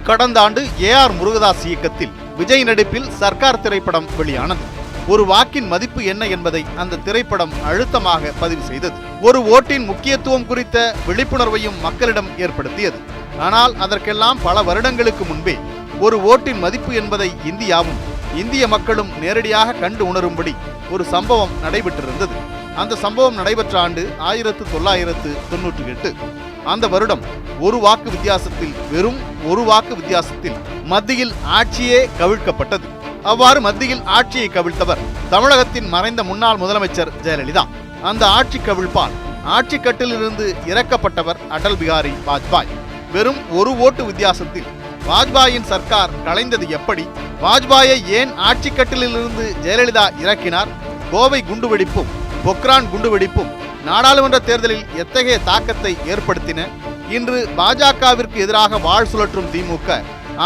கடந்த ஆண்டு AR முருகதாஸ் இயக்கத்தில் விஜய் நடிப்பில் சர்க்கார் திரைப்படம் வெளியானது. ஒரு வாக்கின் மதிப்பு என்ன என்பதை அந்த திரைப்படம் அழுத்தமாக பதிவு செய்தது. ஒரு ஓட்டின் முக்கியத்துவம் குறித்த விழிப்புணர்வையும் மக்களிடம் ஏற்படுத்தியது. ஆனால் அதற்கெல்லாம் பல வருடங்களுக்கு முன்பே ஒரு ஓட்டின் மதிப்பு என்பதை இந்தியாவும் இந்திய மக்களும் நேரடியாக கண்டு உணரும்படி ஒரு சம்பவம் நடைபெற்றிருந்தது. அந்த சம்பவம் நடைபெற்ற ஆண்டு 1998. அந்த வருடம் ஒரு வாக்கு வித்தியாசத்தில், வெறும் ஒரு வாக்கு வித்தியாசத்தில் மத்தியில் ஆட்சியே கவிழ்க்கப்பட்டது. அவ்வாறு மத்தியில் ஆட்சியை கவிழ்த்தவர் தமிழகத்தின் மறைந்த முன்னாள் முதலமைச்சர் ஜெயலலிதா. அந்த ஆட்சி கவிழ்ப்பால் ஆட்சி கட்டிலிருந்து இறக்கப்பட்டவர் அடல் பிகாரி வாஜ்பாய். வெறும் ஒரு ஓட்டு வித்தியாசத்தில் வாஜ்பாயின் சர்க்கார் கலைந்தது எப்படி? வாஜ்பாயை ஏன் ஆட்சி கட்டிலிருந்து ஜெயலலிதா இறக்கினார்? கோவை குண்டுவெடிப்பும் பொக்ரான் குண்டுவெடிப்பும் நாடாளுமன்ற தேர்தலில் எத்தகைய தாக்கத்தை ஏற்படுத்தின? இன்று பாஜகவிற்கு எதிராக வாள் சுழற்றும் திமுக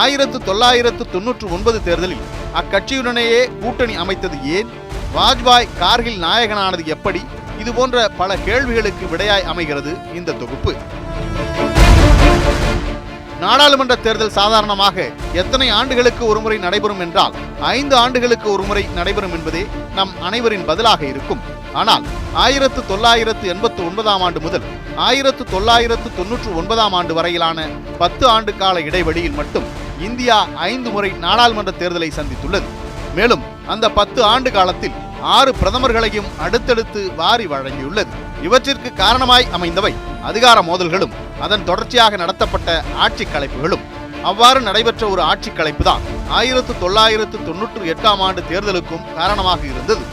1999 தேர்தலில் அக்கட்சியுடனேயே கூட்டணி அமைத்தது ஏன்? வாஜ்பாய் கார்கில் நாயகனானது எப்படி? இது போன்ற பல கேள்விகளுக்கு விடையாய் அமைகிறது இந்த தொகுப்பு. நாடாளுமன்ற தேர்தல் சாதாரணமாக எத்தனை ஆண்டுகளுக்கு ஒருமுறை நடைபெறும் என்றால் 5 ஆண்டுகளுக்கு ஒருமுறை நடைபெறும் என்பதே நம் அனைவரின் பதிலாக இருக்கும். ஆனால் 1989 ஆண்டு முதல் 1999 ஆண்டு வரையிலான 10 ஆண்டு கால இடைவெளியில் மட்டும் இந்தியா 5 முறை நாடாளுமன்ற தேர்தலை சந்தித்துள்ளது. மேலும் அந்த 10 ஆண்டு காலத்தில் 6 பிரதமர்களையும் அடுத்தடுத்து வாரி வழங்கியுள்ளது. இவற்றிற்கு காரணமாய் அமைந்தவை அதிகார மோதல்களும் அதன் தொடர்ச்சியாக நடத்தப்பட்ட ஆட்சி கலைப்புகளும். அவ்வாறு நடைபெற்ற ஒரு ஆட்சி கலைப்பு தான் 1998 ஆண்டு தேர்தலுக்கும் காரணமாக இருந்தது.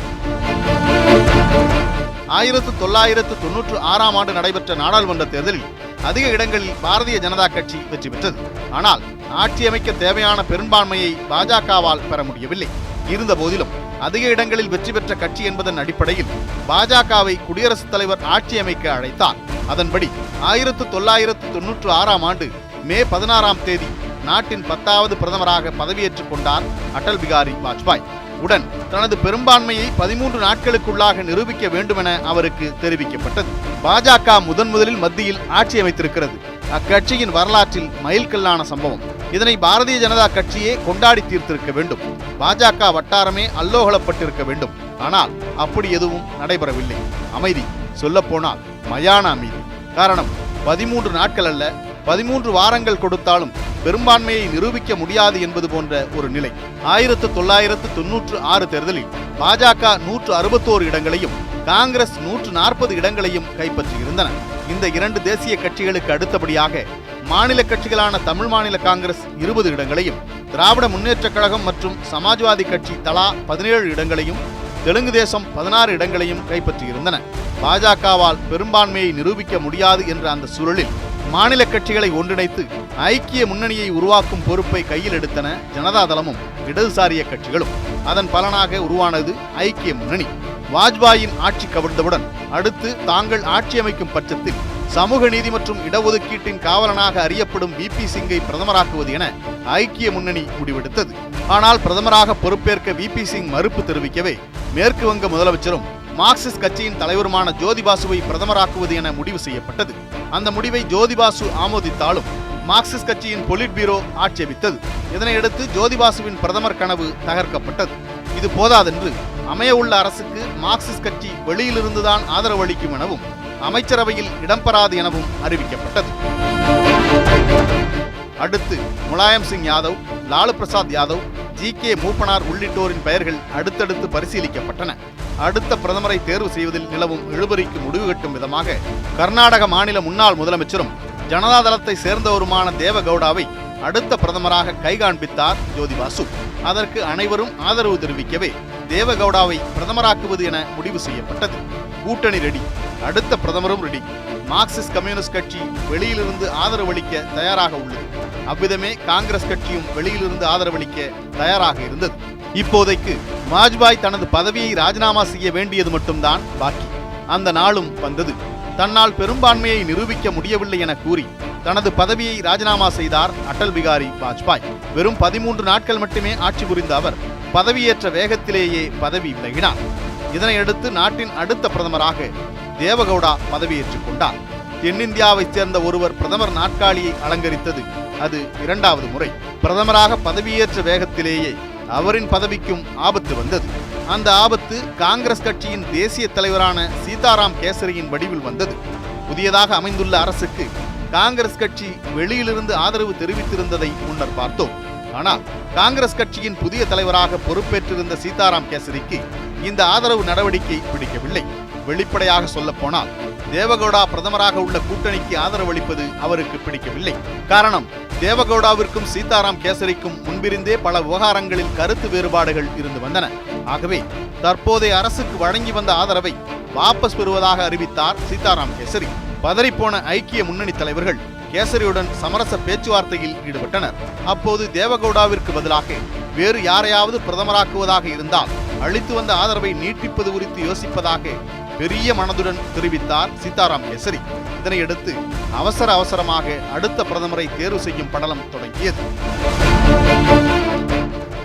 1996 ஆண்டு நடைபெற்ற நாடாளுமன்ற தேர்தலில் அதிக இடங்களில் பாரதிய ஜனதா கட்சி வெற்றி பெற்றது. ஆனால் ஆட்சி அமைக்க தேவையான பெரும்பான்மையை பாஜகவால் பெற முடியவில்லை. இருந்த போதிலும் அதிக இடங்களில் வெற்றி பெற்ற கட்சி என்பதன் அடிப்படையில் பாஜகவை குடியரசுத் தலைவர் ஆட்சி அமைக்க அழைத்தார். அதன்படி 1996 ஆண்டு மே 16 தேதி நாட்டின் 10வது பிரதமராக பதவியேற்றுக் கொண்டார் அடல் பிகாரி வாஜ்பாய். உடன் தனது பெரும்பான்மையை 13 நாட்களுக்குள்ளாக நிரூபிக்க வேண்டுமென அவருக்கு தெரிவிக்கப்பட்டது. பாஜக முதலில் மத்தியில் ஆட்சி அமைத்திருக்கிறது. அக்கட்சியின் வரலாற்றில் மைல்கல்லான சம்பவம். இதனை பாரதிய ஜனதா கட்சியே கொண்டாடி தீர்த்திருக்க வேண்டும். பாஜக வட்டாரமே அல்லோகலப்பட்டிருக்க வேண்டும். ஆனால் அப்படி எதுவும் நடைபெறவில்லை. அமைதி, சொல்லப்போனால் மயான அமைதி. காரணம், 13 நாட்கள் அல்ல, 13 வாரங்கள் கொடுத்தாலும் பெரும்பான்மையை நிரூபிக்க முடியாது என்பது போன்ற ஒரு நிலை. 1996 தேர்தலில் பாஜக 161 இடங்களையும் காங்கிரஸ் 140 இடங்களையும் கைப்பற்றியிருந்தன. இந்த 2 தேசிய கட்சிகளுக்கு அடுத்தபடியாக மாநில கட்சிகளான தமிழ் மாநில காங்கிரஸ் 20 இடங்களையும், திராவிட முன்னேற்ற கழகம் மற்றும் சமாஜ்வாதி கட்சி தலா 17 இடங்களையும், தெலுங்கு தேசம் 16 இடங்களையும் கைப்பற்றியிருந்தன. பாஜகவால் பெரும்பான்மையை நிரூபிக்க முடியாது என்ற அந்த சூழலில் மாநில கட்சிகளை ஒன்றிணைத்து ஐக்கிய முன்னணியை உருவாக்கும் பொறுப்பை கையில் எடுத்தன ஜனதாதளமும் இடதுசாரிய கட்சிகளும். அதன் பலனாக உருவானது ஐக்கிய முன்னணி. வாஜ்பாயின் ஆட்சி கவிழ்ந்தவுடன் அடுத்து தாங்கள் ஆட்சி அமைக்கும் பட்சத்தில் சமூக நீதி மற்றும் இடஒதுக்கீட்டின் காவலனாக அறியப்படும் VP சிங்கை பிரதமராக்குவது என ஐக்கிய முன்னணி முடிவெடுத்தது. ஆனால் பிரதமராக பொறுப்பேற்க VP சிங் மறுப்பு தெரிவிக்கவே மேற்கு வங்க முதலமைச்சரும் மார்க்சிஸ்ட் கட்சியின் தலைவருமான ஜோதிபாசுவை பிரதமராக்குவது என முடிவு செய்யப்பட்டது. அந்த முடிவை ஜோதிபாசு ஆமோதித்தாலும் மார்க்சிஸ்ட் கட்சியின் பொலிட் பீரோ ஆட்சேபித்தது. இதனையடுத்து ஜோதிபாசுவின் பிரதமர் கனவு தகர்க்கப்பட்டது. இது போதாதென்று அமைய உள்ள அரசுக்கு மார்க்சிஸ்ட் கட்சி வெளியிலிருந்துதான் ஆதரவு அளிக்கும் எனவும் அமைச்சரவையில் இடம்பெறாது எனவும் அறிவிக்கப்பட்டது. அடுத்து முலாயம் சிங் யாதவ், லாலு பிரசாத் யாதவ், GK மூப்பனார் உள்ளிட்டோரின் பெயர்கள் அடுத்தடுத்து பரிசீலிக்கப்பட்டன. அடுத்த பிரதமரை தேர்வு செய்வதில் நிலவும் இழுபறிக்கு முடிவு கட்டும் விதமாக கர்நாடக மாநில முன்னாள் முதலமைச்சரும் ஜனதாதளத்தை சேர்ந்தவருமான தேவகவுடாவை அடுத்த பிரதமராக கைகாண்பித்தார் ஜோதிபாசு. அதற்கு அனைவரும் ஆதரவு தெரிவிக்கவே தேவகவுடாவை பிரதமராக்குவது என முடிவு செய்யப்பட்டது. கூட்டணி ரெடி, அடுத்த பிரதமரும் ரெடி. மார்க்சிஸ்ட் கம்யூனிஸ்ட் கட்சி வெளியிலிருந்து ஆதரவளிக்க தயாராக உள்ளது. அவ்விதமே காங்கிரஸ் கட்சியும் வெளியிலிருந்து ஆதரவளிக்க தயாராக இருந்தது. இப்போதைக்கு வாஜ்பாய் தனது பதவியை ராஜினாமா செய்ய வேண்டியது மட்டும்தான் பாக்கி. அந்த நாளும் வந்தது. தன்னால் பெரும்பான்மையை நிரூபிக்க முடியவில்லை என கூறி தனது பதவியை ராஜினாமா செய்தார் அடல் பிகாரி வாஜ்பாய். வெறும் 13 நாட்கள் மட்டுமே ஆட்சி புரிந்த அவர் பதவியேற்ற வேகத்திலேயே பதவி விலகினார். இதனையடுத்து நாட்டின் அடுத்த பிரதமராக தேவகவுடா பதவியேற்றுக் கொண்டார். தென்னிந்தியாவைச் சேர்ந்த ஒருவர் பிரதமர் நாற்காலியை அலங்கரித்தது அது இரண்டாவது முறை. பிரதமராக பதவியேற்ற வேகத்திலேயே அவரின் பதவிக்கும் ஆபத்து வந்தது. அந்த ஆபத்து காங்கிரஸ் கட்சியின் தேசிய தலைவரான சீதாராம் கேசரியின் வடிவில் வந்தது. புதியதாக அமைந்துள்ள அரசுக்கு காங்கிரஸ் கட்சி வெளியிலிருந்து ஆதரவு தெரிவித்திருந்ததை முன்னர் பார்த்தோம். ஆனால் காங்கிரஸ் கட்சியின் புதிய தலைவராக பொறுப்பேற்றிருந்த சீதாராம் கேசரிக்கு இந்த ஆதரவு நடவடிக்கை பிடிக்கவில்லை. வெளிப்படையாக சொல்ல போனால் தேவகவுடா பிரதமராக உள்ள கூட்டணிக்கு ஆதரவு அளிப்பது அவருக்கு பிடிக்கவில்லை. காரணம், தேவகவுடாவிற்கும் சீதாராம் கேசரிக்கும் முன்பிருந்தே பல விவகாரங்களில் கருத்து வேறுபாடுகள் இருந்து வந்தன. ஆகவே தற்போதைய அரசுக்கு வழங்கி வந்த ஆதரவை வாபஸ் பெறுவதாக அறிவித்தார் சீதாராம் கேசரி. பதறிப்போன ஐக்கிய முன்னணி தலைவர்கள் கேசரியுடன் சமரச பேச்சுவார்த்தையில் ஈடுபட்டனர். அப்போது தேவகவுடாவிற்கு பதிலாக வேறு யாரையாவது பிரதமராக்குவதாக இருந்தால் அளித்து வந்த ஆதரவை நீட்டிப்பது குறித்து யோசிப்பதாக பெரிய மனதுடன் தெரிவித்தார் சீதாராம் கேசரி. இதனையடுத்து அவசரமாக அடுத்த பிரதமரை தேர்வு செய்யும் படலம் தொடங்கியது.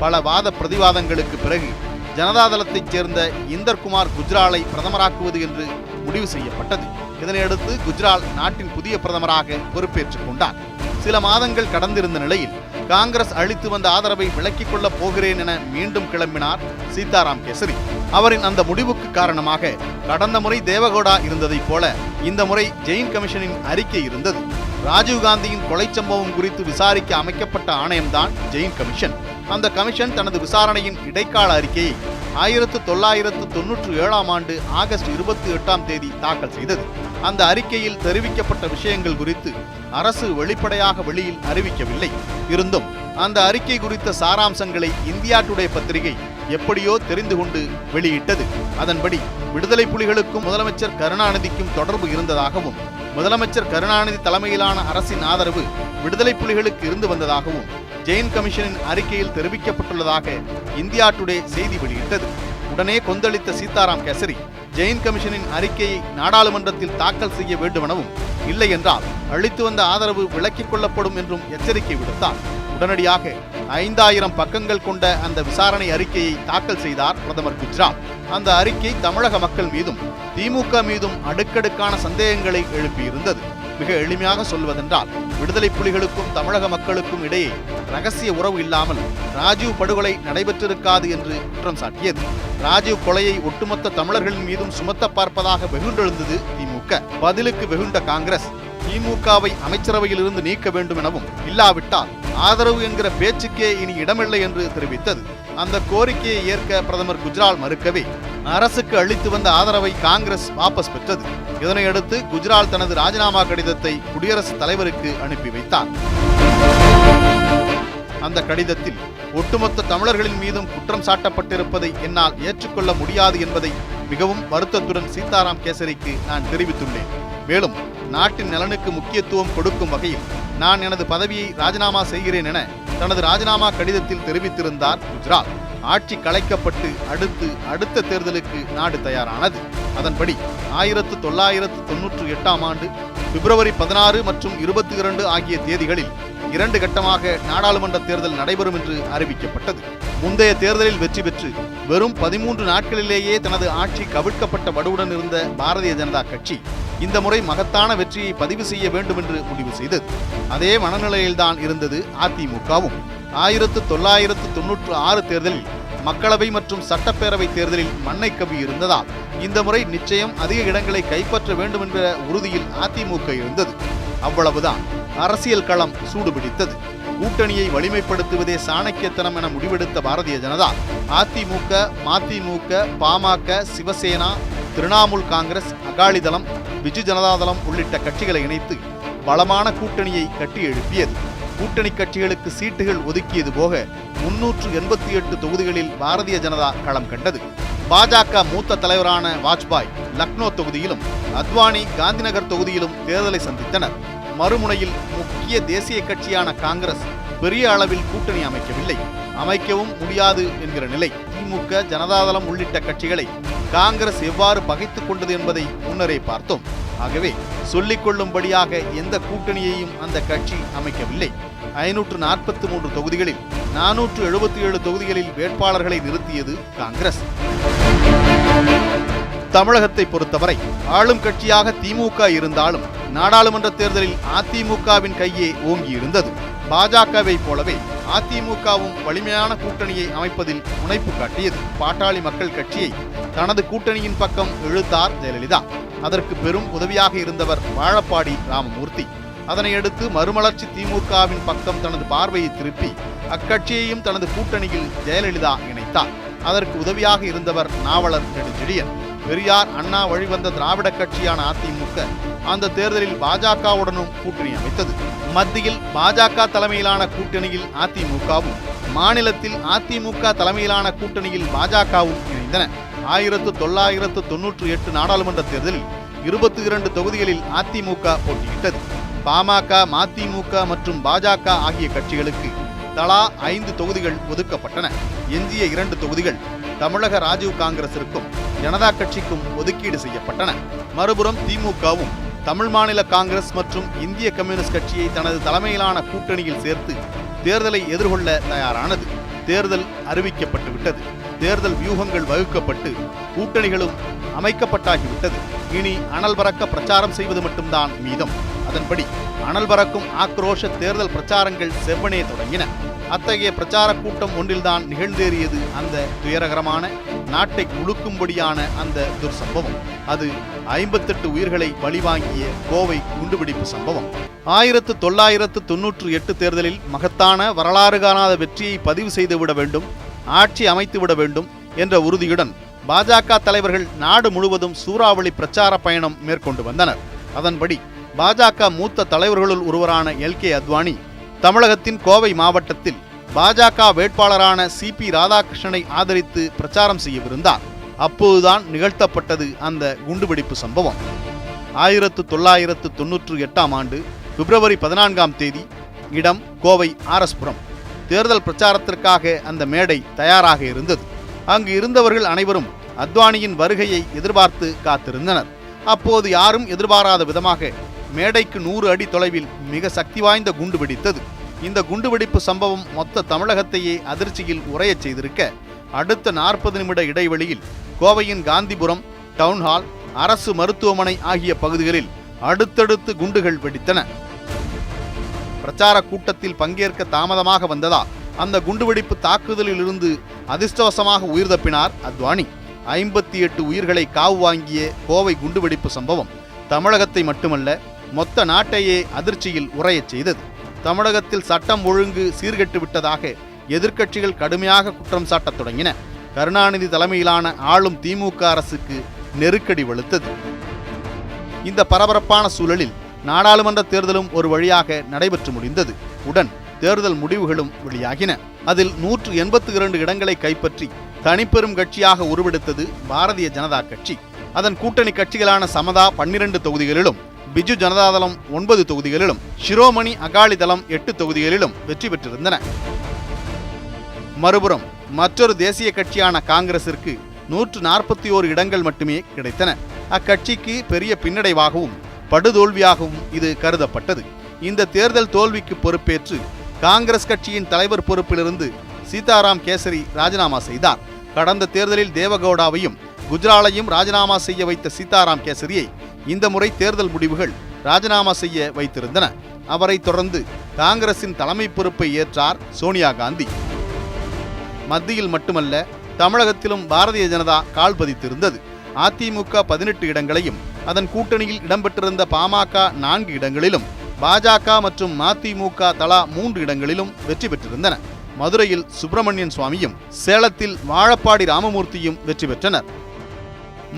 பல வாத பிரதிவாதங்களுக்கு பிறகு ஜனதாதளத்தைச் சேர்ந்த இந்தர்குமார் குஜ்ராலை பிரதமராக்குவது என்று முடிவு செய்யப்பட்டது. இதனையடுத்து குஜ்ரால் நாட்டின் புதிய பிரதமராக பொறுப்பேற்றுக் கொண்டார். சில மாதங்கள் கடந்திருந்த நிலையில் காங்கிரஸ் அளித்து வந்த ஆதரவை விலக்கிக் கொள்ளப் போகிறேன் என மீண்டும் கிளம்பினார் சீதாராம் கேசரி. அவரின் அந்த முடிவுக்கு காரணமாக கடந்த முறை தேவகவுடா இருந்ததைப் போல இந்த முறை ஜெயின் கமிஷனின் அறிக்கை இருந்தது. ராஜீவ்காந்தியின் கொலை சம்பவம் குறித்து விசாரிக்க அமைக்கப்பட்ட ஆணையம்தான் ஜெயின் கமிஷன். அந்த கமிஷன் தனது விசாரணையின் இடைக்கால அறிக்கையை 1997ஆம் ஆண்டு ஆகஸ்ட் 28ஆம் தேதி தாக்கல் செய்தது. அந்த அறிக்கையில் தெரிவிக்கப்பட்ட விஷயங்கள் குறித்து அரசு வெளிப்படையாக வெளியில் அறிவிக்கவில்லை. இருந்தும் அந்த அறிக்கை குறித்த சாராம்சங்களை இந்தியா டுடே பத்திரிகை எப்படியோ தெரிந்து கொண்டு வெளியிட்டது. அதன்படி விடுதலை புலிகளுக்கும் முதலமைச்சர் கருணாநிதிக்கும் தொடர்பு இருந்ததாகவும், முதலமைச்சர் கருணாநிதி தலைமையிலான அரசின் ஆதரவு விடுதலை புலிகளுக்கு இருந்து வந்ததாகவும் ஜெயின் கமிஷனின் அறிக்கையில் தெரிவிக்கப்பட்டுள்ளதாக இந்தியா டுடே செய்தி வெளியிட்டது. உடனே கொந்தளித்த சீதாராம் கேசரி ஜெயின் கமிஷனின் அறிக்கையை நாடாளுமன்றத்தில் தாக்கல் செய்ய வேண்டுமெனவும், இல்லை என்றால் அளித்து வந்த ஆதரவு விலக்கிக் கொள்ளப்படும் என்றும் எச்சரிக்கை விடுத்தார். உடனடியாக 5000 பக்கங்கள் கொண்ட அந்த விசாரணை அறிக்கையை தாக்கல் செய்தார் பிரதமர் குஜ்ரால். அந்த அறிக்கை தமிழக மக்கள் மீதும் திமுக மீதும் அடுக்கடுக்கான சந்தேகங்களை எழுப்பியிருந்தது. மிக எளிமையாக சொல்வதென்றால் விடுதலை புலிகளுக்கும் தமிழக மக்களுக்கும் இடையே ரகசிய உறவு இல்லாமல் ராஜீவ் படுகொலை நடைபெற்றிருக்காது என்று குற்றம் சாட்டியது. ராஜீவ் கொலையை ஒட்டுமொத்த தமிழர்களின் மீதும் சுமத்த பார்ப்பதாக வெகுண்டெழுந்தது திமுக. பதிலுக்கு வெகுண்ட காங்கிரஸ் திமுகவை அமைச்சரவையில் இருந்து நீக்க வேண்டும் எனவும், இல்லாவிட்டால் ஆதரவு என்கிற பேச்சுக்கே இனி இடமில்லை என்று தெரிவித்தது. அந்த கோரிக்கையை ஏற்க பிரதமர் குஜ்ரால் மறுக்கவே அரசுக்கு அளித்து வந்த ஆதரவை காங்கிரஸ் வாபஸ் பெற்றது. இதனையடுத்து குஜ்ரால் தனது ராஜினாமா கடிதத்தை குடியரசுத் தலைவருக்கு அனுப்பி வைத்தார். அந்த கடிதத்தில் ஒட்டுமொத்த தமிழர்களின் மீதும் குற்றம் சாட்டப்பட்டிருப்பதை என்னால் ஏற்றுக்கொள்ள முடியாது என்பதை மிகவும் வருத்தத்துடன் சீதாராம் கேசரிக்கு நான் தெரிவித்துள்ளேன். மேலும் நாட்டின் நலனுக்கு முக்கியத்துவம் கொடுக்கும் வகையில் நான் எனது பதவியை ராஜினாமா செய்கிறேன் என தனது ராஜினாமா கடிதத்தில் தெரிவித்திருந்தார் குஜ்ரால். ஆட்சி கலைக்கப்பட்டு அடுத்த தேர்தலுக்கு நாடு தயாரானது. அதன்படி 1998ஆம் ஆண்டு பிப்ரவரி 16 மற்றும் 22 ஆகிய தேதிகளில் 2 கட்டமாக நாடாளுமன்ற தேர்தல் நடைபெறும் என்று அறிவிக்கப்பட்டது. முந்தைய தேர்தலில் வெற்றி பெற்று வெறும் 13 நாட்களிலேயே தனது ஆட்சி கவிழ்க்கப்பட்ட வடுவுடன் இருந்த பாரதிய ஜனதா கட்சி இந்த முறை மகத்தான வெற்றியை பதிவு செய்ய வேண்டும் என்று முடிவு செய்தது. அதே மனநிலையில்தான் இருந்தது அதிமுகவும். 1996 தேர்தலில் மக்களவை மற்றும் சட்டப்பேரவை தேர்தலில் மண்ணை கவ்வி இருந்ததால் இந்த முறை நிச்சயம் அதிக இடங்களை கைப்பற்ற வேண்டும் என்ற உறுதியில் அதிமுக இருந்தது. அவ்வளவுதான். அரசியல் களம் சூடுபிடித்தது. கூட்டணியை வலிமைப்படுத்துவதே சாணக்கியத்தனம் என முடிவெடுத்த பாரதிய ஜனதா அதிமுக, மதிமுக, பாமக, சிவசேனா, திரிணாமுல் காங்கிரஸ், அகாலிதளம், பிஜு ஜனதாதளம் உள்ளிட்ட கட்சிகளை இணைத்து பலமான கூட்டணியை கட்டி எழுப்பியது. கூட்டணி கட்சிகளுக்கு சீட்டுகள் ஒதுக்கியது போக 388 தொகுதிகளில் பாரதிய ஜனதா களம் கண்டது. பாஜக மூத்த தலைவரான வாஜ்பாய் லக்னோ தொகுதியிலும், அத்வானி காந்திநகர் தொகுதியிலும் தேர்தலை சந்தித்தனர். மறுமுனையில் முக்கிய தேசிய கட்சியான காங்கிரஸ் பெரிய அளவில் கூட்டணி அமைக்கவில்லை, அமைக்கவும் முடியாது என்கிற நிலை. திமுக, ஜனதாதளம் உள்ளிட்ட கட்சிகளை காங்கிரஸ் எவ்வாறு பகைத்துக் கொண்டது என்பதை முன்னரே பார்த்தோம். ஆகவே சொல்லிக் கொள்ளும்படியாக எந்த கூட்டணியையும் அந்த கட்சி அமைக்கவில்லை. 543 தொகுதிகளில் 477 தொகுதிகளில் வேட்பாளர்களை நிறுத்தியது காங்கிரஸ். தமிழகத்தை பொறுத்தவரை ஆளும் கட்சியாக திமுக இருந்தாலும் நாடாளுமன்ற தேர்தலில் அதிமுகவின் கையே ஓங்கி இருந்தது. பாஜகவை போலவே அதிமுகவும் வலிமையான கூட்டணியை அமைப்பதில் முனைப்பு காட்டியது. பாட்டாளி மக்கள் கட்சியை தனது கூட்டணியின் பக்கம் இழுத்தார் ஜெயலலிதா. அதற்கு பெரும் உதவியாக இருந்தவர் வாழப்பாடி ராமமூர்த்தி. அதனையடுத்து மறுமலர்ச்சி திமுகவின் பக்கம் தனது பார்வையை திருப்பி அக்கட்சியையும் தனது கூட்டணியில் ஜெயலலிதா இணைத்தார். அதற்கு உதவியாக இருந்தவர் நாவலர் நெடுஞ்செழியன். பெரியார் அண்ணா வழிவந்த திராவிட கட்சியான அதிமுக அந்த தேர்தலில் பாஜகவுடனும் கூட்டணி அமைத்தது. மத்தியில் பாஜக தலைமையிலான கூட்டணியில் அதிமுகவும், மாநிலத்தில் அதிமுக தலைமையிலான கூட்டணியில் பாஜகவும் இணைந்தன. 1998 நாடாளுமன்ற தேர்தலில் 22 தொகுதிகளில் அதிமுக போட்டியிட்டது. பாமக, மதிமுக மற்றும் பாஜக ஆகிய கட்சிகளுக்கு தலா 5 தொகுதிகள் ஒதுக்கப்பட்டன. எஞ்சிய 2 தொகுதிகள் தமிழக ராஜீவ் காங்கிரசிற்கும் ஜனதா கட்சிக்கும் ஒதுக்கீடு செய்யப்பட்டன. மறுபுறம் திமுகவும் தமிழ் மாநில காங்கிரஸ் மற்றும் இந்திய கம்யூனிஸ்ட் கட்சியை தனது தலைமையிலான கூட்டணியில் சேர்த்து தேர்தலை எதிர்கொள்ள தயாரானது. தேர்தல் அறிவிக்கப்பட்டுவிட்டது. தேர்தல் வியூகங்கள் வகுக்கப்பட்டு கூட்டணிகளும் அமைக்கப்பட்டாகிவிட்டது. இனி அனல் பறக்க பிரச்சாரம் செய்வது மட்டும்தான் மீதம். அதன்படி அனல் பறக்கும் ஆக்ரோஷ தேர்தல் பிரச்சாரங்கள் செவ்வனே தொடங்கின. அத்தகைய பிரச்சார கூட்டம் ஒன்றில்தான் நிகழ்ந்தேறியது அந்த துயரகரமான, நாட்டை உழுக்கும்படியான அந்த துர்சம்பவம். அது 58 உயிர்களை பலிவாங்கிய கோவை குண்டுவெடிப்பு சம்பவம். 1998 தேர்தலில் மகத்தான வரலாறு காணாத வெற்றியை பதிவு செய்துவிட வேண்டும், ஆட்சி அமைத்துவிட வேண்டும் என்ற உறுதியுடன் பாஜக தலைவர்கள் நாடு முழுவதும் சூறாவளி பிரச்சார பயணம் மேற்கொண்டு வந்தனர். அதன்படி பாஜக மூத்த தலைவர்களுள் ஒருவரான LK அத்வானி தமிழகத்தின் கோவை மாவட்டத்தில் பாஜக வேட்பாளரான CP ராதாகிருஷ்ணனை ஆதரித்து பிரச்சாரம் செய்யவிருந்தார். அப்போதுதான் நிகழ்த்தப்பட்டது அந்த குண்டுவெடிப்பு சம்பவம். 1998 ஆண்டு பிப்ரவரி 14ஆம் தேதி, இடம் கோவை RS புரம். தேர்தல் பிரச்சாரத்திற்காக அந்த மேடை தயாராக இருந்தது. அங்கு இருந்தவர்கள் அனைவரும் அத்வானியின் வருகையை எதிர்பார்த்து காத்திருந்தனர். அப்போது யாரும் எதிர்பாராத விதமாக மேடைக்கு 100 அடி தொலைவில் மிக சக்தி வாய்ந்த குண்டு வெடித்தது. இந்த குண்டுவெடிப்பு சம்பவம் மொத்த தமிழகத்தையே அதிர்ச்சியில் உறையச் செய்திருக்க, அடுத்த 40 நிமிட இடைவெளியில் கோவையின் காந்திபுரம், டவுன்ஹால், அரசு மருத்துவமனை ஆகிய பகுதிகளில் அடுத்தடுத்து குண்டுகள் வெடித்தன. பிரச்சார கூட்டத்தில் பங்கேற்க தாமதமாக வந்ததால் அந்த குண்டுவெடிப்பு தாக்குதலில் இருந்து அதிர்ஷ்டவசமாக உயிர் தப்பினார் அத்வானி. 58 உயிர்களை காவு வாங்கிய கோவை குண்டுவெடிப்பு சம்பவம் தமிழகத்தை மட்டுமல்ல, மொத்த நாட்டையே அதிர்ச்சியில் உறையச் செய்தது. தமிழகத்தில் சட்டம் ஒழுங்கு சீர்கெட்டு விட்டதாக எதிர்க்கட்சிகள் கடுமையாக குற்றம் சாட்டத் தொடங்கின. கருணாநிதி தலைமையிலான ஆளும் திமுக அரசுக்கு நெருக்கடி வலுத்தது. இந்த பரபரப்பான சூழலில் நாடாளுமன்ற தேர்தலும் ஒரு வழியாக நடைபெற்று முடிந்தது. உடன் தேர்தல் முடிவுகளும் வெளியாகின. அதில் 182 இடங்களை கைப்பற்றி தனிப்பெரும் கட்சியாக உருவெடுத்தது பாரதிய ஜனதா கட்சி. அதன் கூட்டணி கட்சிகளான சமதா 12 தொகுதிகளிலும், பிஜு ஜனதாதளம் 9 தொகுதிகளிலும், ஷிரோமணி அகாலி தளம் 8 தொகுதிகளிலும் வெற்றி பெற்றிருந்தன. மறுபுறம் மற்றொரு தேசிய கட்சியான காங்கிரசிற்கு 141 இடங்கள் மட்டுமே கிடைத்தன. அக்கட்சிக்கு பெரிய பின்னடைவாகவும் படுதோல்வியாகவும் இது கருதப்பட்டது. இந்த தேர்தல் தோல்விக்கு பொறுப்பேற்று காங்கிரஸ் கட்சியின் தலைவர் பொறுப்பிலிருந்து சீதாராம் கேசரி ராஜினாமா செய்தார். கடந்த தேர்தலில் தேவகவுடாவையும் குஜ்ராலையும் ராஜினாமா செய்ய வைத்த சீதாராம் கேசரியை இந்த முறை தேர்தல் முடிவுகள் ராஜினாமா செய்ய வைத்திருந்தன. அவரை தொடர்ந்து காங்கிரசின் தலைமை பொறுப்பை ஏற்றார் சோனியா காந்தி. மத்தியில் மட்டுமல்ல, தமிழகத்திலும் பாரதிய ஜனதா கால் பதித்திருந்தது. அதிமுக 18 இடங்களையும், அதன் கூட்டணியில் இடம்பெற்றிருந்த பாமக 4 இடங்களிலும், பாஜக மற்றும் மதிமுக தலா 3 இடங்களிலும் வெற்றி பெற்றிருந்தன. மதுரையில் சுப்பிரமணியன் சுவாமியும், சேலத்தில் வாழப்பாடி ராமமூர்த்தியும் வெற்றி பெற்றனர்.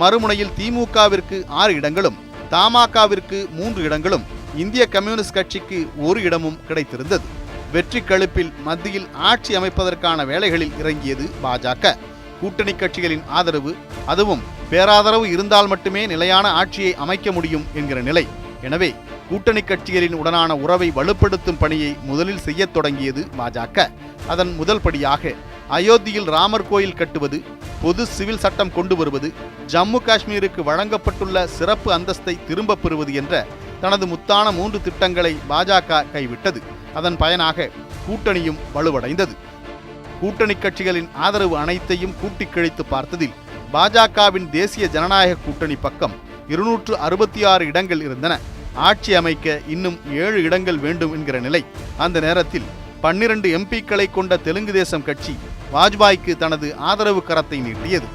மறுமுனையில் திமுகவிற்கு 6 இடங்களும், தமாகவிற்கு 3 இடங்களும், இந்திய கம்யூனிஸ்ட் கட்சிக்கு 1 இடமும் கிடைத்திருந்தது. வெற்றி கழுப்பில் மத்தியில் ஆட்சி அமைப்பதற்கான வேலைகளில் இறங்கியது பாஜக. கூட்டணி கட்சிகளின் ஆதரவு, அதுவும் பேராதரவு இருந்தால் மட்டுமே நிலையான ஆட்சியை அமைக்க முடியும் என்கிற நிலை. எனவே கூட்டணி கட்சிகளின் உடனான உறவை வலுப்படுத்தும் பணியை முதலில் செய்யத் தொடங்கியது பாஜக. அதன் முதல் படியாக அயோத்தியில் ராமர் கோயில் கட்டுவது, பொது சிவில் சட்டம் கொண்டு வருவது, ஜம்மு காஷ்மீருக்கு வழங்கப்பட்டுள்ள சிறப்பு அந்தஸ்தை திரும்பப் பெறுவது என்ற தனது முத்தான 3 திட்டங்களை பாஜக கைவிட்டது. அதன் பயனாக கூட்டணியும் வலுவடைந்தது. கூட்டணி கட்சிகளின் ஆதரவு அனைத்தையும் கூட்டிக் கழித்து பார்த்ததில் பாஜகவின் தேசிய ஜனநாயக கூட்டணி பக்கம் 266 இடங்கள் இருந்தன. ஆட்சி அமைக்க இன்னும் 7 இடங்கள் வேண்டும் என்கிற நிலை. அந்த நேரத்தில் 12 எம்பிக்களை கொண்ட தெலுங்கு தேசம் கட்சி வாஜ்பாய்க்கு தனது ஆதரவு கரத்தை நீட்டியது.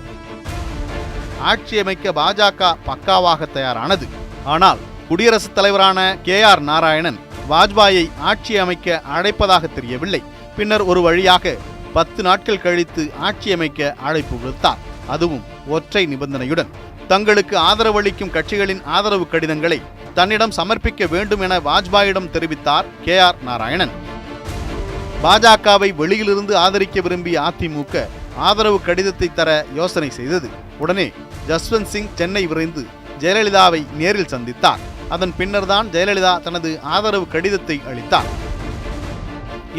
ஆட்சி அமைக்க பாஜக பக்காவாக தயாரானது. ஆனால் குடியரசுத் தலைவரான KR நாராயணன் வாஜ்பாயை ஆட்சி அமைக்க அழைப்பதாக தெரியவில்லை. பின்னர் ஒரு வழியாக 10 நாட்கள் கழித்து ஆட்சி அமைக்க அழைப்பு விடுத்தார். அதுவும் ஒற்றை நிபந்தனையுடன். தங்களுக்கு ஆதரவளிக்கும் கட்சிகளின் ஆதரவு கடிதங்களை தன்னிடம் சமர்ப்பிக்க வேண்டும் என வாஜ்பாயிடம் தெரிவித்தார் KR நாராயணன். பாஜகவை வெளியிலிருந்து ஆதரிக்க விரும்பிய அதிமுக ஆதரவு கடிதத்தை தர யோசனை செய்தது. உடனே ஜஸ்வந்த் சிங் சென்னை விரைந்து ஜெயலலிதாவை நேரில் சந்தித்தார். அதன் பின்னர்தான் ஜெயலலிதா தனது ஆதரவு கடிதத்தை அளித்தார்.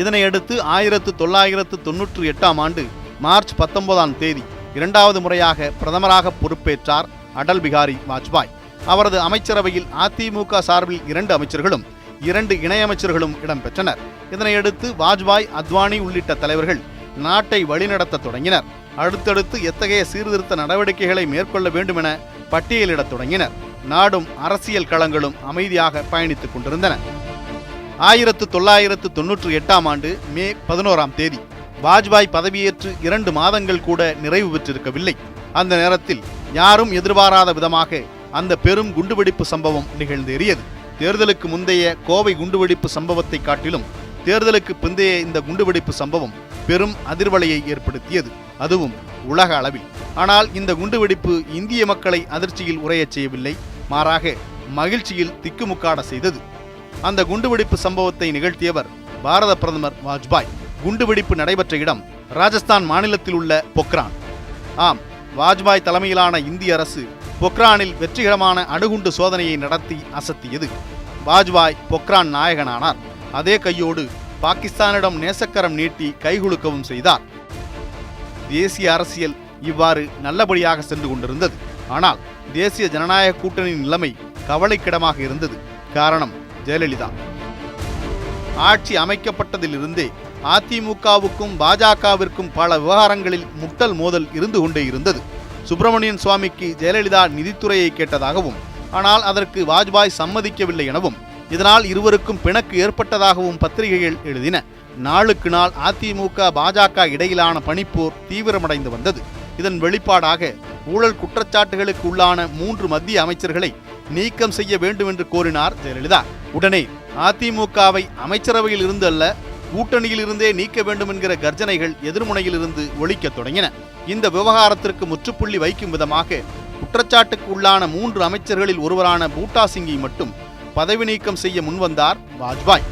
இதனையடுத்து 1998ஆம் ஆண்டு மார்ச் 19ஆம் தேதி 2வது முறையாக பிரதமராக பொறுப்பேற்றார் அடல் பிகாரி வாஜ்பாய். அவரது அமைச்சரவையில் அதிமுக சார்பில் 2 அமைச்சர்களும் 2 இணையமைச்சர்களும் இடம்பெற்றனர். இதனையடுத்து வாஜ்பாய், அத்வானி உள்ளிட்ட தலைவர்கள் நாட்டை வழிநடத்த தொடங்கினர். அடுத்தடுத்து எத்தகைய சீர்திருத்த நடவடிக்கைகளை மேற்கொள்ள வேண்டும் என பட்டியலிடத் தொடங்கினர். நாடும் அரசியல் களங்களும் அமைதியாக பயணித்துக் கொண்டிருந்தன. 1998ஆம் ஆண்டு மே 11ஆம் தேதி வாஜ்பாய் பதவியேற்று 2 மாதங்கள் கூட நிறைவு பெற்றிருக்கவில்லை. அந்த நேரத்தில் யாரும் எதிர்பாராத விதமாக அந்த பெரும் குண்டுவெடிப்பு சம்பவம் நிகழ்ந்தேறியது. தேர்தலுக்கு முந்தைய கோவை குண்டுவெடிப்பு சம்பவத்தை காட்டிலும் தேர்தலுக்கு பிந்தைய இந்த குண்டுவெடிப்பு சம்பவம் பெரும் அதிர்வலையை ஏற்படுத்தியது, அதுவும் உலக அளவில். ஆனால் இந்த குண்டுவெடிப்பு இந்திய மக்களை அதிர்ச்சியில் உறையச் செய்யவில்லை, மாறாக மகிழ்ச்சியில் திக்குமுக்காட செய்தது. அந்த குண்டுவெடிப்பு சம்பவத்தை நிகழ்த்தியவர் பாரத பிரதமர் வாஜ்பாய். குண்டுவெடிப்பு நடைபெற்ற இடம் ராஜஸ்தான் மாநிலத்தில் உள்ள பொக்ரான். ஆம், வாஜ்பாய் தலைமையிலான இந்திய அரசு பொக்ரானில் வெற்றிகரமான அணுகுண்டு சோதனையை நடத்தி அசத்தியது. வாஜ்பாய் பொக்ரான் நாயகனானார். அதே கையோடு பாகிஸ்தானிடம் நேசக்கரம் நீட்டி கைகுலுக்கவும் செய்தார். தேசிய அரசியல் இவ்வாறு நல்லபடியாக சென்று கொண்டிருந்தது. ஆனால் தேசிய ஜனநாயக கூட்டணியின் நிலைமை கவலைக்கிடமாக இருந்தது. காரணம் ஜெயலலிதா. ஆட்சி அமைக்கப்பட்டதிலிருந்தே அதிமுகவுக்கும் பாஜகவிற்கும் பல விவகாரங்களில் முட்டல் மோதல் இருந்து கொண்டே இருந்தது. சுப்பிரமணியன் சுவாமிக்கு ஜெயலலிதா நிதித்துறையை கேட்டதாகவும், ஆனால் அதற்கு வாஜ்பாய் சம்மதிக்கவில்லை எனவும், இதனால் இருவருக்கும் பிணக்கு ஏற்பட்டதாகவும் பத்திரிகைகள் எழுதின. நாளுக்கு நாள் அதிமுக பாஜக இடையிலான பனிப்போர் தீவிரமடைந்து வந்தது. இதன் வெளிப்பாடாக ஊழல் குற்றச்சாட்டுகளுக்கு உள்ளான 3 மத்திய அமைச்சர்களை நீக்கம் செய்ய வேண்டும் என்று கோரினார் ஜெயலலிதா. உடனே அதிமுகவை அமைச்சரவையில் இருந்து அல்ல, கூட்டணியில் இருந்தே நீக்க வேண்டும் என்கிற கர்ஜனைகள் எதிர்முனையில் இருந்து ஒலிக்கத் தொடங்கின. இந்த விவகாரத்திற்கு முற்றுப்புள்ளி வைக்கும் விதமாக குற்றச்சாட்டுக்கு உள்ளான 3 அமைச்சர்களில் ஒருவரான பூட்டா சிங்கை மட்டும் பதவி நீக்கம் செய்ய முன்வந்தார் வாஜ்பாய்.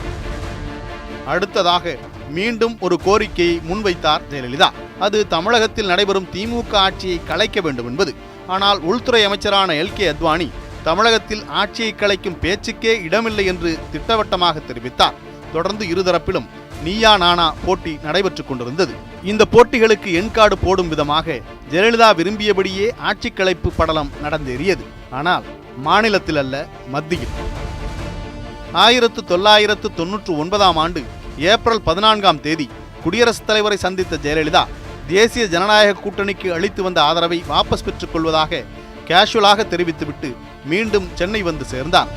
அடுத்ததாக மீண்டும் ஒரு கோரிக்கையை முன்வைத்தார் ஜெயலலிதா. அது தமிழகத்தில் நடைபெறும் திமுக ஆட்சியை கலைக்க வேண்டும் என்பது. ஆனால் உள்துறை அமைச்சரான LK அத்வானி தமிழகத்தில் ஆட்சியை கலைக்கும் பேச்சுக்கே இடமில்லை என்று திட்டவட்டமாக தெரிவித்தார். தொடர்ந்து இருதரப்பிலும் நீயா நானா போட்டி நடைபெற்றுக் கொண்டிருந்தது. இந்த போட்டிகளுக்கு எண்காடு போடும் விதமாக ஜெயலலிதா விரும்பியபடியே ஆட்சி கலைப்பு படலம் நடந்தேறியது. ஆனால் மாநிலத்தில் அல்ல, மத்தியில். 1999ஆம் ஆண்டு ஏப்ரல் 14ஆம் தேதி குடியரசுத் தலைவரை சந்தித்த ஜெயலலிதா தேசிய ஜனநாயக கூட்டணிக்கு அளித்து வந்த ஆதரவை வாபஸ் பெற்றுக் கொள்வதாக கேஷுவலாக தெரிவித்துவிட்டு மீண்டும் சென்னை வந்து சேர்ந்தார்.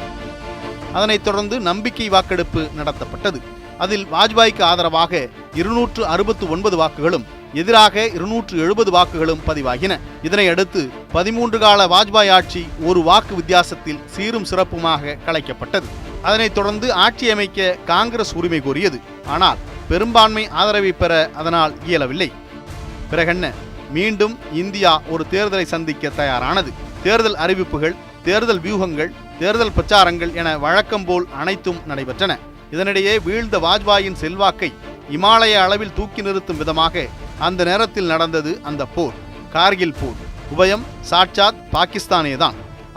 அதனைத் தொடர்ந்து நம்பிக்கை வாக்கெடுப்பு நடத்தப்பட்டது. அதில் வாஜ்பாய்க்கு ஆதரவாக 269 வாக்குகளும் எதிராக 270 வாக்குகளும் பதிவாகின. இதனையடுத்து 13 கால வாஜ்பாய் ஆட்சி ஒரு வாக்கு வித்தியாசத்தில் சீரும் சிறப்புமாக கலைக்கப்பட்டது. அதனைத் தொடர்ந்து ஆட்சி அமைக்க காங்கிரஸ் உரிமை கோரியது. ஆனால் பெரும்பான்மை ஆதரவை பெற அதனால் இயலவில்லை. பிறகென்ன, மீண்டும் இந்தியா ஒரு தேர்தலை சந்திக்க தயாரானது. தேர்தல் அறிவிப்புகள், தேர்தல் வியூகங்கள், தேர்தல் பிரச்சாரங்கள் என வழக்கம் போல் அனைத்தும் நடைபெற்றன. இதனிடையே வீழ்ந்த வாஜ்பாயின் செல்வாக்கை இமாலய அளவில் தூக்கி நிறுத்தும் விதமாக அந்த நேரத்தில் நடந்தது அந்த போர், கார்கில் போர். உபயம் சாட்சாத் பாகிஸ்தானேதான்.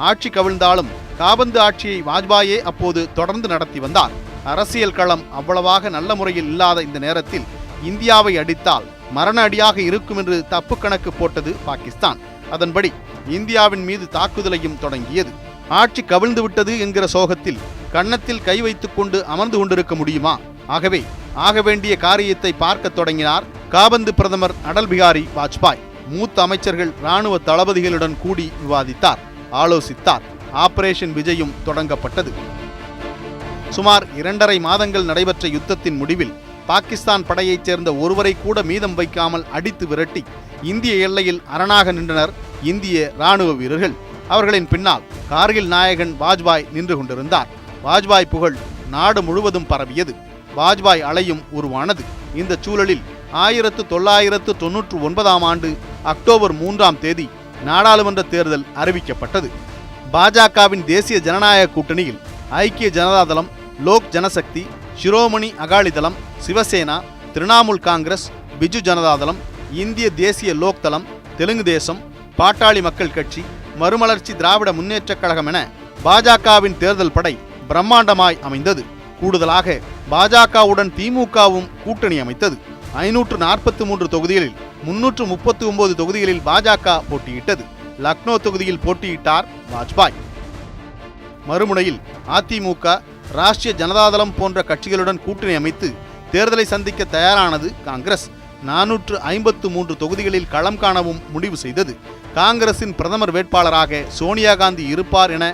ஆட்சி கவிழ்ந்தாலும் காபந்து ஆட்சியை வாஜ்பாயே அப்போது தொடர்ந்து நடத்தி வந்தார். அரசியல் களம் அவ்வளவாக நல்ல முறையில் இல்லாத இந்த நேரத்தில் இந்தியாவை அடித்தால் மரண அடியாக இருக்கும் என்று தப்பு கணக்கு போட்டது பாகிஸ்தான். அதன்படி இந்தியாவின் மீது தாக்குதலையும் தொடங்கியது. ஆட்சி கவிழ்ந்து விட்டது என்கிற சோகத்தில் கன்னத்தில் கை வைத்துக் கொண்டு அமர்ந்து கொண்டிருக்க முடியுமா? ஆகவே ஆக வேண்டிய காரியத்தை பார்க்க தொடங்கினார் காபந்து பிரதமர் அடல் பிகாரி வாஜ்பாய். மூத்த அமைச்சர்கள், இராணுவ தளபதிகளுடன் கூடி விவாதித்தார், ஆலோசித்தார். ஆபரேஷன் விஜயும் தொடங்கப்பட்டது. சுமார் 2.5 மாதங்கள் நடைபெற்ற யுத்தத்தின் முடிவில் பாகிஸ்தான் படையைச் சேர்ந்த ஒருவரை கூட மீதம் வைக்காமல் அடித்து விரட்டி இந்திய எல்லையில் அரணாக நின்றனர் இந்திய ராணுவ வீரர்கள். அவர்களின் பின்னால் கார்கில் நாயகன் வாஜ்பாய் நின்று கொண்டிருந்தார். வாஜ்பாய் புகழ் நாடு முழுவதும் பரவியது. வாஜ்பாய் அலையும் உருவானது. இந்த சூழலில் 1999 ஆண்டு அக்டோபர் 3ஆம் தேதி நாடாளுமன்ற தேர்தல் அறிவிக்கப்பட்டது. பாஜகவின் தேசிய ஜனநாயக கூட்டணியில் ஐக்கிய ஜனதாதளம், லோக் ஜனசக்தி, ஷிரோமணி அகாலிதளம், சிவசேனா, திரிணாமுல் காங்கிரஸ், பிஜு ஜனதாதளம், இந்திய தேசிய லோக் தளம், தெலுங்கு தேசம், பாட்டாளி மக்கள் கட்சி, மறுமலர்ச்சி திராவிட முன்னேற்றக் கழகம் என பாஜகவின் தேர்தல் படை பிரம்மாண்டமாய் அமைந்தது. கூடுதலாக பாஜகவுடன் திமுகவும் கூட்டணி அமைத்தது. 543 தொகுதிகளில் 339 தொகுதிகளில் பாஜக போட்டியிட்டது. லக்னோ தொகுதியில் போட்டியிட்டார் வாஜ்பாய். மறுமுனையில் அதிமுக, ராஷ்டிரிய ஜனதாதளம் போன்ற கட்சிகளுடன் கூட்டணி அமைத்து தேர்தலை சந்திக்க தயாரானது காங்கிரஸ். 453 தொகுதிகளில் களம் காணவும் முடிவு செய்தது. காங்கிரசின் பிரதமர் வேட்பாளராக சோனியா காந்தி இருப்பார் என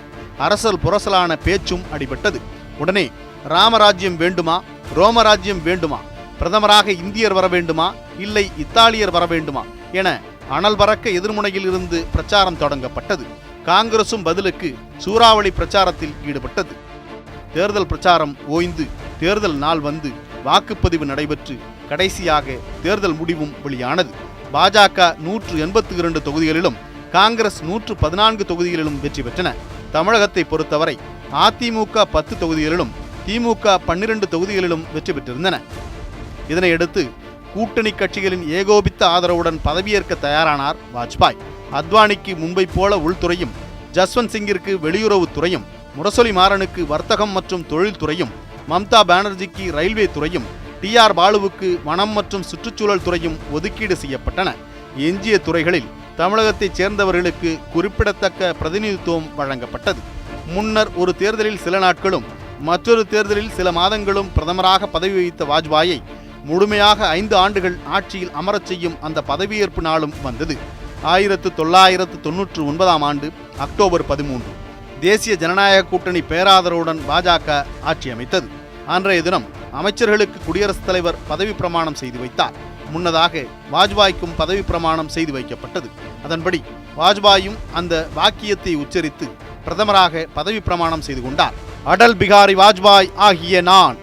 அரசல் புரசலான பேச்சும் அடிபட்டது. உடனே ராமராஜ்யம் வேண்டுமா, ரோமராஜ்யம் வேண்டுமா, பிரதமராக இந்தியர் வர வேண்டுமா, இல்லை இத்தாலியர் வர வேண்டுமா என அனல் பறக்க எதிர்முனையில் இருந்து பிரச்சாரம் தொடங்கப்பட்டது. காங்கிரசும் பதிலுக்கு சூறாவளி பிரச்சாரத்தில் ஈடுபட்டது. தேர்தல் பிரச்சாரம் ஓய்ந்து தேர்தல் நாள் வந்து வாக்குப்பதிவு நடைபெற்று கடைசியாக தேர்தல் முடிவும் வெளியானது. பாஜக 182 தொகுதிகளிலும் காங்கிரஸ் 114 தொகுதிகளிலும் வெற்றி பெற்றன. தமிழகத்தை பொறுத்தவரை அதிமுக 10 தொகுதிகளிலும் திமுக 12 தொகுதிகளிலும் வெற்றி பெற்றிருந்தன. இதனையடுத்து கூட்டணி கட்சிகளின் ஏகோபித்த ஆதரவுடன் பதவியேற்க தயாரானார் வாஜ்பாய். அத்வானிக்கு மும்பை போல உள்துறையும், ஜஸ்வந்த் சிங்கிற்கு வெளியுறவுத்துறையும், முரசொலி மாறனுக்கு வர்த்தகம் மற்றும் தொழில்துறையும், மம்தா பானர்ஜிக்கு ரயில்வே துறையும், டிஆர் பாலுவுக்கு வனம் மற்றும் சுற்றுச்சூழல் துறையும் ஒதுக்கீடு செய்யப்பட்டன. எஞ்சிய துறைகளில் தமிழகத்தைச் சேர்ந்தவர்களுக்கு குறிப்பிடத்தக்க பிரதிநிதித்துவம் வழங்கப்பட்டது. முன்னர் ஒரு தேர்தலில் சில நாட்களும் மற்றொரு தேர்தலில் சில மாதங்களும் பிரதமராக பதவி வகித்த வாஜ்பாயை முழுமையாக 5 ஆண்டுகள் ஆட்சியில் அமரச் செய்யும் அந்த பதவியேற்பு நாளும் வந்தது. 1999 ஆண்டு அக்டோபர் 13 தேசிய ஜனநாயக கூட்டணி பேராதரவுடன் பாஜக ஆட்சி அமைத்தது. அன்றைய தினம் அமைச்சர்களுக்கு குடியரசுத் தலைவர் பதவி பிரமாணம் செய்து வைத்தார். முன்னதாக வாஜ்பாய்க்கும் பதவி பிரமாணம் செய்து வைக்கப்பட்டது. அதன்படி வாஜ்பாயும் அந்த வாக்கியத்தை உச்சரித்து பிரதமராக பதவி பிரமாணம் செய்து கொண்டார். அடல் பிகாரி வாஜ்பாய் ஆகிய நான்